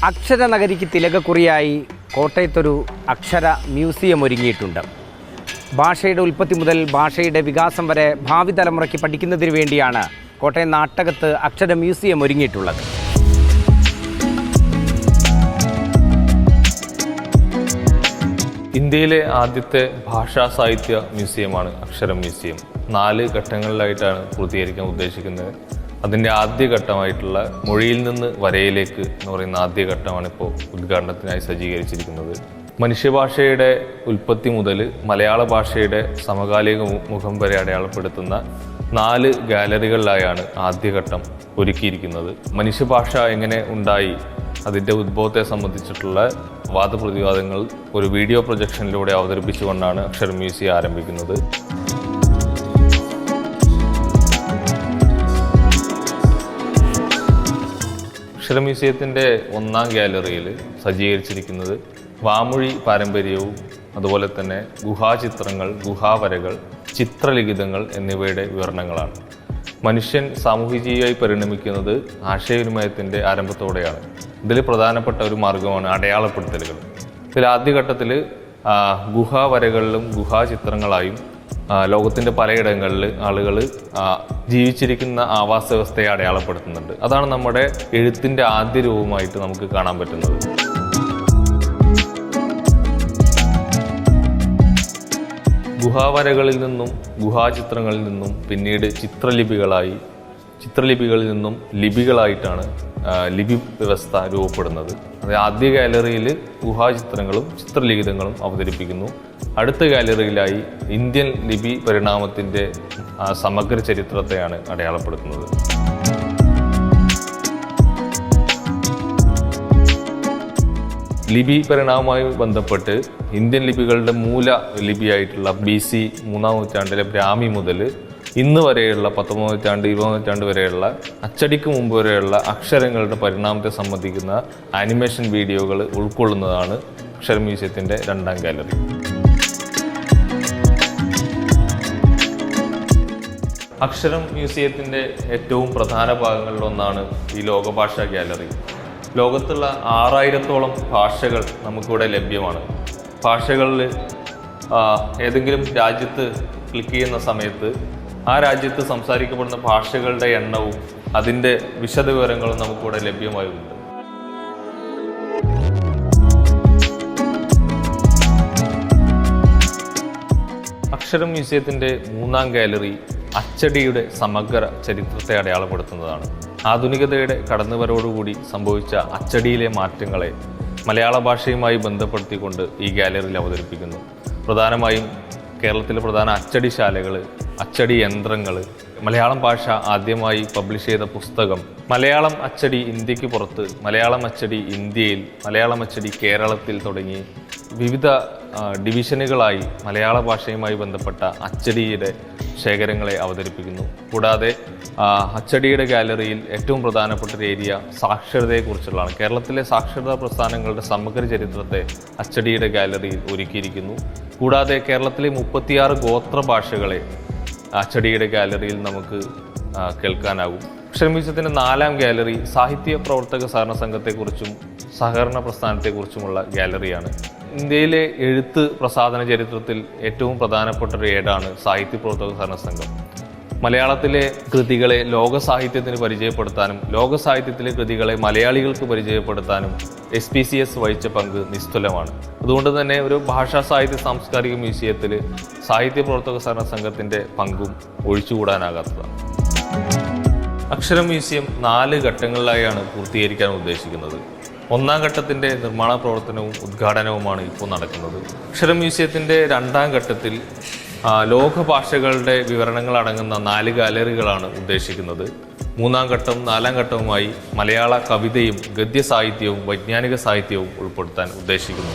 അക്ഷരനഗരിക്ക് തിലകക്കുറിയായി കോട്ടയത്തൊരു അക്ഷര മ്യൂസിയം ഒരുങ്ങിയിട്ടുണ്ട്. ഭാഷയുടെ ഉൽപ്പത്തി മുതൽ ഭാഷയുടെ വികാസം വരെ ഭാവി തലമുറയ്ക്ക് പഠിക്കുന്നതിന് വേണ്ടിയാണ് കോട്ടയം നാട്ടകത്ത് അക്ഷര മ്യൂസിയം ഒരുങ്ങിയിട്ടുള്ളത്. ഇന്ത്യയിലെ ആദ്യത്തെ ഭാഷാ സാഹിത്യ മ്യൂസിയമാണ് അക്ഷരം മ്യൂസിയം. 4 ഘട്ടങ്ങളിലായിട്ടാണ് പൂർത്തീകരിക്കാൻ ഉദ്ദേശിക്കുന്നത്. അതിൻ്റെ ആദ്യഘട്ടമായിട്ടുള്ള മൊഴിയിൽ നിന്ന് വരയിലേക്ക് എന്ന് പറയുന്ന ആദ്യഘട്ടമാണ് ഇപ്പോൾ ഉദ്ഘാടനത്തിനായി സജ്ജീകരിച്ചിരിക്കുന്നത്. മനുഷ്യഭാഷയുടെ ഉൽപ്പത്തി മുതൽ മലയാള ഭാഷയുടെ സമകാലിക മുഖം വരെ അടയാളപ്പെടുത്തുന്ന 4 ഗാലറികളിലായാണ് ആദ്യഘട്ടം ഒരുക്കിയിരിക്കുന്നത്. മനുഷ്യഭാഷ എങ്ങനെ ഉണ്ടായി, അതിൻ്റെ ഉദ്ഭവത്തെ സംബന്ധിച്ചിട്ടുള്ള വാദപ്രതിവാദങ്ങൾ ഒരു വീഡിയോ പ്രൊജക്ഷനിലൂടെ അവതരിപ്പിച്ചുകൊണ്ടാണ് അക്ഷരം മ്യൂസിയം ആരംഭിക്കുന്നത്. അക്ഷര മ്യൂസിയത്തിൻ്റെ 1ാം ഗാലറിയിൽ സജ്ജീകരിച്ചിരിക്കുന്നത് വാമൊഴി പാരമ്പര്യവും അതുപോലെ തന്നെ ഗുഹാചിത്രങ്ങൾ, ഗുഹാവരകൾ, ചിത്രലിഖിതങ്ങൾ എന്നിവയുടെ വിവരണങ്ങളാണ്. മനുഷ്യൻ സാമൂഹികജീവിയായി പരിണമിക്കുന്നത് ആശയവിനിമയത്തിൻ്റെ ആരംഭത്തോടെയാണ്. ഇതിൽ പ്രധാനപ്പെട്ട ഒരു മാർഗമാണ് അടയാളപ്പെടുത്തലുകൾ. ഇതിൽ ആദ്യഘട്ടത്തിൽ ഗുഹാവരകളിലും ഗുഹാചിത്രങ്ങളായും ലോകത്തിൻ്റെ പലയിടങ്ങളിൽ ആളുകൾ ജീവിച്ചിരിക്കുന്ന ആവാസ വ്യവസ്ഥയെ അടയാളപ്പെടുത്തുന്നുണ്ട്. അതാണ് നമ്മുടെ എഴുത്തിൻ്റെ ആദ്യ രൂപമായിട്ട് നമുക്ക് കാണാൻ പറ്റുന്നത്. ഗുഹാവരകളിൽ നിന്നും ഗുഹാചിത്രങ്ങളിൽ നിന്നും പിന്നീട് ചിത്രലിപികളിൽ നിന്നും ലിപികളായിട്ടാണ് ലിപി വ്യവസ്ഥ രൂപപ്പെടുന്നത്. അത് ആദ്യ ഗാലറിയിൽ ഗുഹാചിത്രങ്ങളും ചിത്രലിഖിതങ്ങളും അവതരിപ്പിക്കുന്നു. അടുത്ത ഗാലറിയിലായി ഇന്ത്യൻ ലിപി പരിണാമത്തിൻ്റെ സമഗ്ര ചരിത്രത്തെയാണ് അടയാളപ്പെടുത്തുന്നത്. ലിപി പരിണാമവുമായി ബന്ധപ്പെട്ട് ഇന്ത്യൻ ലിപികളുടെ മൂല ലിപിയായിട്ടുള്ള BC 3ാം നൂറ്റാണ്ടിലെ ബ്രാഹ്മി മുതൽ ഇന്ന് വരെയുള്ള 19ാം നൂറ്റാണ്ട് 20ാം നൂറ്റാണ്ട് വരെയുള്ള അച്ചടിക്ക് മുമ്പ് വരെയുള്ള അക്ഷരങ്ങളുടെ പരിണാമത്തെ സംബന്ധിക്കുന്ന ആനിമേഷൻ വീഡിയോകൾ ഉൾക്കൊള്ളുന്നതാണ് അക്ഷര മ്യൂസിയത്തിൻ്റെ 2ാം ഗാലറി. അക്ഷരം മ്യൂസിയത്തിൻ്റെ ഏറ്റവും പ്രധാന ഭാഗങ്ങളിലൊന്നാണ് ഈ ലോകഭാഷാ ഗാലറി. ലോകത്തുള്ള 6000-ഓളം ഭാഷകൾ നമുക്കിവിടെ ലഭ്യമാണ്. ഭാഷകളിൽ ഏതെങ്കിലും രാജ്യത്ത് ക്ലിക്ക് ചെയ്യുന്ന സമയത്ത് ആ രാജ്യത്ത് സംസാരിക്കപ്പെടുന്ന ഭാഷകളുടെ എണ്ണവും അതിൻ്റെ വിശദവിവരങ്ങളും നമുക്കിവിടെ ലഭ്യമായുണ്ട്. അക്ഷരം മ്യൂസിയത്തിൻ്റെ 3ാം ഗാലറി അച്ചടിയുടെ സമഗ്ര ചരിത്രത്തെ അടയാളപ്പെടുത്തുന്നതാണ്. ആധുനികതയുടെ കടന്നുവരവോടുകൂടി സംഭവിച്ച അച്ചടിയിലെ മാറ്റങ്ങളെ മലയാള ഭാഷയുമായി ബന്ധപ്പെടുത്തിക്കൊണ്ട് ഈ ഗാലറിയിൽ അവതരിപ്പിക്കുന്നു. പ്രധാനമായും കേരളത്തിലെ പ്രധാന അച്ചടിശാലകൾ, അച്ചടി യന്ത്രങ്ങൾ, മലയാളം ഭാഷ ആദ്യമായി പബ്ലിഷ് ചെയ്ത പുസ്തകം, മലയാളം അച്ചടി ഇന്ത്യക്ക് പുറത്ത്, മലയാളം അച്ചടി ഇന്ത്യയിൽ, മലയാളം അച്ചടി കേരളത്തിൽ തുടങ്ങി വിവിധ ഡിവിഷനുകളായി മലയാള ഭാഷയുമായി ബന്ധപ്പെട്ട അച്ചടിയുടെ ശേഖരങ്ങളെ അവതരിപ്പിക്കുന്നു. കൂടാതെ അച്ചടിയുടെ ഗാലറിയിൽ ഏറ്റവും പ്രധാനപ്പെട്ട ഒരു ഏരിയ സാക്ഷരതയെക്കുറിച്ചുള്ളതാണ്. കേരളത്തിലെ സാക്ഷരതാ പ്രസ്ഥാനങ്ങളുടെ സമഗ്ര ചരിത്രത്തെ അച്ചടിയുടെ ഗാലറിയിൽ ഒരുക്കിയിരിക്കുന്നു. കൂടാതെ കേരളത്തിലെ 36 ഗോത്ര ഭാഷകളെ അച്ചടിയുടെ ഗാലറിയിൽ നമുക്ക് കേൾക്കാനാകും. അക്ഷര മ്യൂസിയത്തിൻ്റെ 4ാം ഗാലറി സാഹിത്യ പ്രവർത്തക സഹകരണ സംഘത്തെക്കുറിച്ചും സഹകരണ പ്രസ്ഥാനത്തെക്കുറിച്ചുമുള്ള ഗാലറിയാണ്. ഇന്ത്യയിലെ എഴുത്ത് പ്രസാധന ചരിത്രത്തിൽ ഏറ്റവും പ്രധാനപ്പെട്ട ഒരു ഏടാണ് സാഹിത്യ പ്രവർത്തക സഹകരണ സംഘം. മലയാളത്തിലെ കൃതികളെ ലോക സാഹിത്യത്തിന് പരിചയപ്പെടുത്താനും ലോക സാഹിത്യത്തിലെ കൃതികളെ മലയാളികൾക്ക് പരിചയപ്പെടുത്താനും SPCS വഹിച്ച പങ്ക് നിസ്തുലമാണ്. അതുകൊണ്ട് തന്നെ ഒരു ഭാഷാ സാഹിത്യ സാംസ്കാരിക മ്യൂസിയത്തിൽ സാഹിത്യ പ്രവർത്തക സഹകരണ സംഘത്തിൻ്റെ പങ്കും ഒഴിച്ചുകൂടാനാകാത്തതാണ്. അക്ഷരം മ്യൂസിയം 4 ഘട്ടങ്ങളിലായാണ് പൂർത്തീകരിക്കാൻ ഉദ്ദേശിക്കുന്നത്. 1ാം ഘട്ടത്തിൻ്റെ നിർമ്മാണ പ്രവർത്തനവും ഉദ്ഘാടനവുമാണ് ഇപ്പോൾ നടക്കുന്നത്. അക്ഷരം മ്യൂസിയത്തിൻ്റെ 2ാം ഘട്ടത്തിൽ ലോകഭാഷകളുടെ വിവരണങ്ങൾ അടങ്ങുന്ന 4 ഗാലറികളാണ് ഉദ്ദേശിക്കുന്നത്. 3ാം ഘട്ടം 4ാം ഘട്ടവുമായി മലയാള കവിതയും ഗദ്യ സാഹിത്യവും വൈജ്ഞാനിക സാഹിത്യവും ഉൾപ്പെടുത്താൻ ഉദ്ദേശിക്കുന്നു.